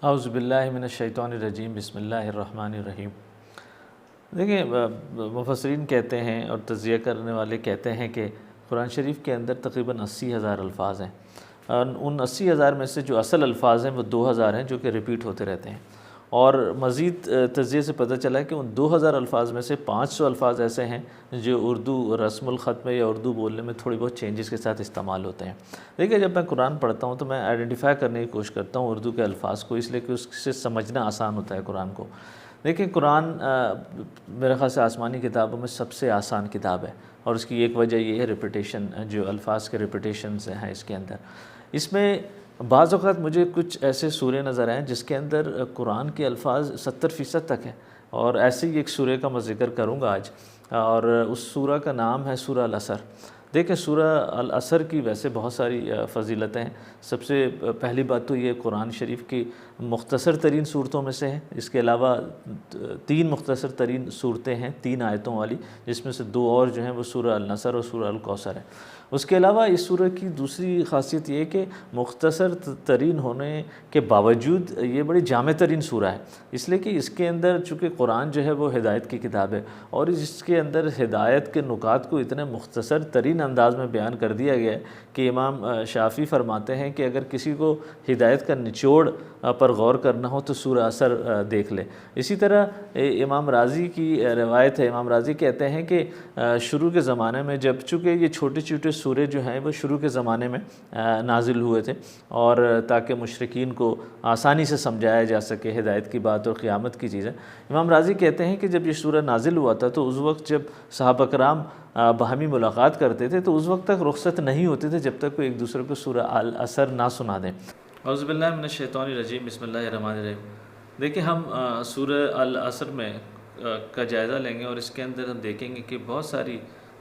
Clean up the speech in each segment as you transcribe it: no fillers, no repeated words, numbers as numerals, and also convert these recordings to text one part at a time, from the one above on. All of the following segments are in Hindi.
औज़ु बिल्लाहि मिनश शैतानिर रजीम बिस्मिल्लाहिर रहमानिर रहीम। देखिए, मुफस्सिरीन कहते हैं और तज़किया करने वाले कहते हैं कि कुरान शरीफ के अंदर तकरीबन 80,000 अल्फ़ाज़ हैं। उन 80,000 में से जो असल अल्फ़ाज़ हैं वो 2,000 हैं जो कि रिपीट होते रहते हैं। और मज़ीद तज़किये से पता चला है कि उन 2,000 अल्फ़ाज़ में से 500 अल्फ़ाज़ ऐसे हैं जो उर्दू रस्मुल ख़त में या उर्दू बोलने में थोड़ी बहुत चेंजेस के साथ इस्तेमाल होते हैं। देखिए, जब मैं कुरान पढ़ता हूँ तो मैं आइडेंटिफ़ाई करने की कोशिश करता हूँ उर्दू के अल्फ़ाज़ को, इसलिए कि उससे समझना आसान होता है कुरान को। देखिए, कुरान मेरे ख़्याल से आसमानी किताबों में सबसे आसान किताब है और उसकी एक वजह ये है रिपिटेशन, जो अल्फ़ाज़ के रिपिटेशंस हैं इसके अंदर। इसमें बाज़ औक़ात मुझे कुछ ऐसे सूरे नज़र आएँ जिसके अंदर कुरान के अल्फ़ाज़ 70% तक हैं, और ऐसे ही एक सूरे का मैं ज़िक्र करूँगा आज, और उस सूरा का नाम है सूरह अल-असर। देखिए, सूरह अल-असर की वैसे बहुत सारी फ़ज़ीलतें हैं। सबसे पहली बात तो ये कुरान शरीफ की मुख्तसर तरीन सूरतों में से है। इसके अलावा 3 मुख्तसर तरीन सूरतें हैं 3 आयतों वाली, जिसमें से 2 और जो हैं वो सूरह अल-नसर और सूरह अल-कौसर है। उसके अलावा इस सूरह की दूसरी ख़ासियत ये है कि मुख्तसर तरीन होने के बावजूद ये बड़ी जामे तरीन सूरह है, इसलिए कि इसके अंदर चूँकि कुरान जो है वो हिदायत की किताब है और इसके अंदर हिदायत के नुकात को इतने मुख्तसर तरीन अंदाज़ में बयान कर दिया गया है कि इमाम शाफ़ी फ़रमाते हैं कि अगर किसी को हिदायत का निचोड़ पर गौर करना हो तो सूरह असर देख ले। इसी तरह इमाम राज़ी की रवायत है, इमाम राज़ी कहते हैं कि शुरू के ज़माने में, जब चूँकि ये छोटे छोटे सूरे जो हैं वो शुरू के ज़माने में नाजिल हुए थे, और ताकि मुशरिकीन को आसानी से समझाया जा सके हिदायत की बात और क़यामत की चीज़ें, इमाम राज़ी कहते हैं कि जब ये सूरह नाजिल हुआ था तो उस वक्त जब सहाबा कराम बाहमी मुलाकात करते थे तो उस वक्त तक रुख़सत नहीं होते थे जब तक कोई एक दूसरे को सूरह अल-असर ना सुना दें। औज़ु बिल्लाहि मिनश शैतानिर रजीम बिस्मिल्लाहिर रहमानिर रहीम। देखिए, हम सूरह अल-असर में का जायज़ा लेंगे और इसके अंदर हम देखेंगे कि बहुत सारी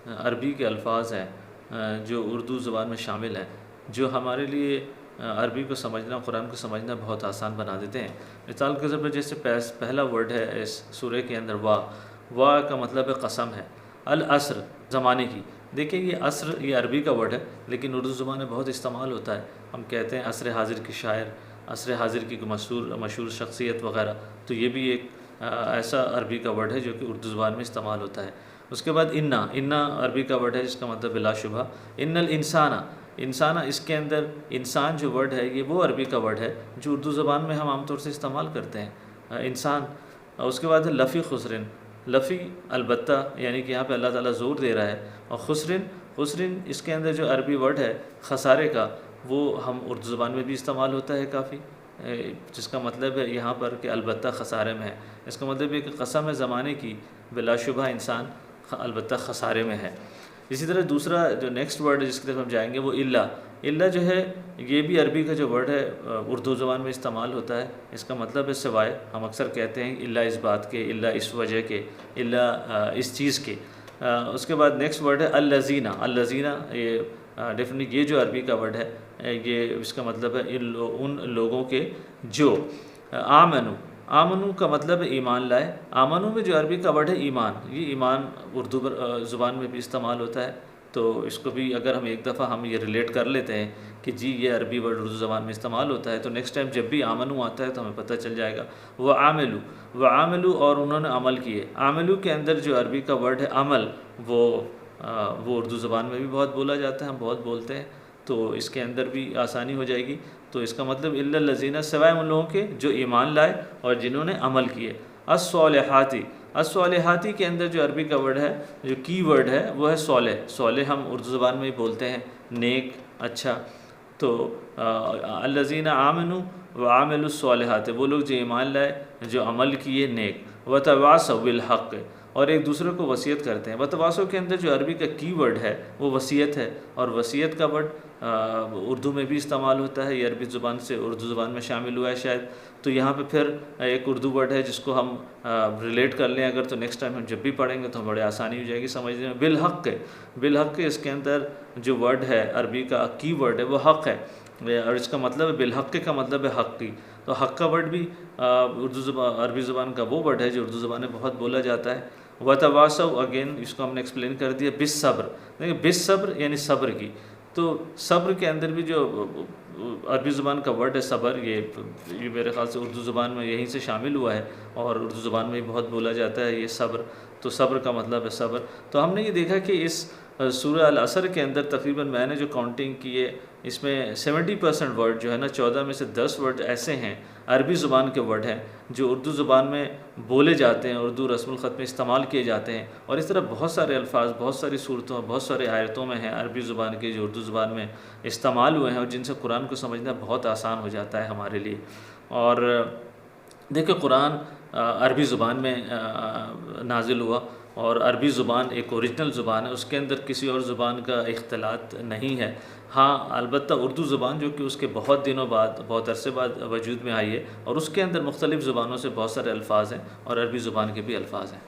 अरबी के अल्फ़ाज़ हैं जो उर्दू ज़ुबान में शामिल हैं, जो हमारे लिए अरबी को समझना, कुरान को समझना बहुत आसान बना देते हैं। मिसाल के तौर पर जैसे पहला वर्ड है इस सूरह के अंदर वाह का मतलब है कसम है। अल-असर ज़माने की, देखिए ये असर ये अरबी का वर्ड है लेकिन उर्दू ज़ुबान में बहुत इस्तेमाल होता है। हम कहते हैं असर हाजिर की शायर, असर हाजिर की मशहूर शख्सियत वग़ैरह, तो ये भी एक ऐसा अरबी का वर्ड है जो कि उर्दू ज़ुबान में इस्तेमाल होता है। उसके बाद इन्ना अरबी का वर्ड है जिसका मतलब बिलाशुबा। इन्नल इंसाना, इसके अंदर इंसान जो वर्ड है ये वो अरबी का वर्ड है जो उर्दू ज़ुबान में हम आमतौर से इस्तेमाल करते हैं, इंसान। उसके बाद है लफ़ी खुसरिन, लफ़ी अलबत्ता, यानी कि यहाँ पे अल्लाह ताला ज़ोर दे रहा है। और खुसरिन इसके अंदर जो अरबी वर्ड है खसारे का, वो हम उर्दू ज़ुबान में भी इस्तेमाल होता है काफ़ी, जिसका मतलब है यहाँ पर कि अलबत्ता खसारे में है। इसका मतलब है कि कसम है ज़माने की, बिलाशुबा इंसान अलबत्ता खसारे में है। इसी तरह दूसरा जो नेक्स्ट वर्ड है जिसकी तरफ हम जाएंगे वो इल्ला जो है, ये भी अरबी का जो वर्ड है उर्दू ज़ुबान में इस्तेमाल होता है। इसका मतलब है सिवाय। हम अक्सर कहते हैं इल्ला इस बात के, इल्ला इस वजह के, इल्ला इस चीज़ के। उसके बाद नेक्स्ट वर्ड है अल-लज़ीना, ये डेफिनेटली ये जो अरबी का वर्ड है ये इसका मतलब है उन लोगों के जो आमनू का मतलब है ईमान लाए। आमनू में जो अरबी का वर्ड है ईमान, ये ईमान उर्दू ज़ुबान में भी इस्तेमाल होता है। तो इसको भी अगर हम एक दफ़ा हम ये रिलेट कर लेते हैं कि जी ये अरबी वर्ड उर्दू ज़बान में इस्तेमाल होता है, तो नेक्स्ट टाइम जब भी आमनू आता है तो हमें पता चल जाएगा। वह आमिलू और उन्होंने अमल किए। आमिलू के अंदर जो अरबी का वर्ड है अमल, वो उर्दू ज़बान में भी बहुत बोला जाता है, हम बहुत बोलते हैं, तो इसके अंदर भी आसानी हो जाएगी। तो इसका मतलब इल्ला लज़ीना, सिवाय उन लोगों के जो ईमान लाए और जिन्होंने अमल किए। अस्वालिहाती के अंदर जो अरबी का वर्ड है, जो की वर्ड है वो है सोलह हम उर्दू ज़बान में ही बोलते हैं नेक, अच्छा। तो अल्लज़ीना आमनू व आमिलुस्सॉलिहात, वो लोग जो ईमान लाए, जो अमल किए नेक। व तवासव बिल हक़, और एक दूसरे को वसीयत करते हैं। व तवासव के अंदर जो अरबी का की वर्ड है वो वसीयत है, और वसीयत का वर्ड उर्दू में भी इस्तेमाल होता है। ये अरबी ज़ुबान से उर्दू ज़ुबान में शामिल हुआ है शायद। तो यहाँ पे फिर एक उर्दू वर्ड है जिसको हम रिलेट कर लें अगर, तो नेक्स्ट टाइम हम जब भी पढ़ेंगे तो बड़े आसानी हो जाएगी समझने में। बिल हक़, इसके अंदर जो वर्ड है अरबी का की वर्ड है वो हक़ है, और इसका मतलब है बिल हक़ का मतलब है हक़ की। तो हक़ का वर्ड भी अरबी ज़ुबान का वो वर्ड है जो उर्दू ज़ुबान में बहुत बोला जाता है। वतवासव, अगेन इसको हमने एक्सप्लेन कर दिया। बिस सब्र, देखिए बिस सब्र यानी सब्र की, तो सब्र के अंदर भी जो अरबी ज़ुबान का वर्ड है सब्र, ये मेरे ख़्याल से उर्दू ज़ुबान में यहीं से शामिल हुआ है और उर्दू ज़ुबान में भी बहुत बोला जाता है ये सब्र। तो सब्र का मतलब है सब्र। तो हमने ये देखा कि इस सूरह अल असर के अंदर तकरीबन मैंने जो काउंटिंग की है इसमें 70% वर्ड जो है ना, 14 में से 10 वर्ड ऐसे हैं अरबी ज़ुबान के वर्ड हैं जो उर्दू ज़ुबान में बोले जाते हैं, उर्दू रस्मुल ख़त में इस्तेमाल किए जाते हैं। और इस तरह बहुत सारे अल्फाज बहुत सारी सूरतों बहुत सारे आयतों में हैं अरबी ज़ुबान के जो उर्दू ज़ुबान में इस्तेमाल हुए हैं और जिनसे कुरान को समझना बहुत आसान हो जाता है हमारे लिए। और देखिए कुरान अरबी ज़ुबान में नाजिल हुआ और अरबी ज़ुबान एक ओरिजिनल ज़ुबान है, उसके अंदर किसी और ज़ुबान का इख्तलात नहीं है। हाँ अलबत्ता उर्दू ज़ुबान जो कि उसके बहुत दिनों बाद बहुत अरसे बाद वजूद में आई है और उसके अंदर मुख्तलिफ़ ज़ुबानों से बहुत सारे अल्फाज हैं और अरबी ज़ुबान के भी अल्फाज हैं।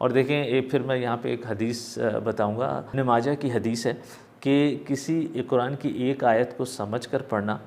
और देखें फिर मैं यहाँ पे एक हदीस बताऊँगा, इब्न माजा की हदीस है कि किसी कुरान की एक आयत को समझ कर पढ़ना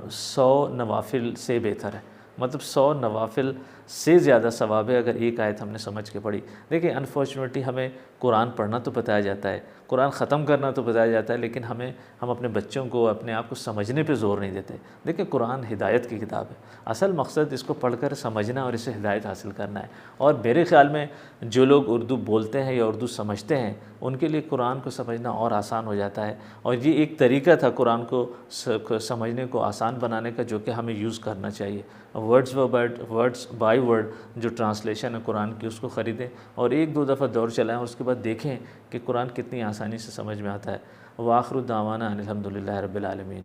100 नवाफिल से बेहतर है। मतलब 100 नवाफिल से ज़्यादा सवाब है अगर एक आयत हमने समझ के पढ़ी। देखिए अनफॉर्चुनेटली हमें कुरान पढ़ना तो बताया जाता है, कुरान ख़त्म करना तो बताया जाता है, लेकिन हम अपने बच्चों को अपने आप को समझने पे ज़ोर नहीं देते। देखिए कुरान हिदायत की किताब है, असल मकसद इसको पढ़कर समझना और इससे हिदायत हासिल करना है। और मेरे ख़्याल में जो लोग उर्दू बोलते हैं या उर्दू समझते हैं उनके लिए कुरान को समझना और आसान हो जाता है। और ये एक तरीका था कुरान को समझने को आसान बनाने का जो कि हमें यूज़ करना चाहिए। वर्ड्स बाय वर्ड जो ट्रांसलेशन है कुरान की उसको ख़रीदें और एक दो दफ़ा दौर चलाएं और उसके बाद देखें कि कुरान कितनी आसानी से समझ में आता है। व आखिरु दावाना अनिल हम्दुलिल्लाहि रब्बिल आलमीन।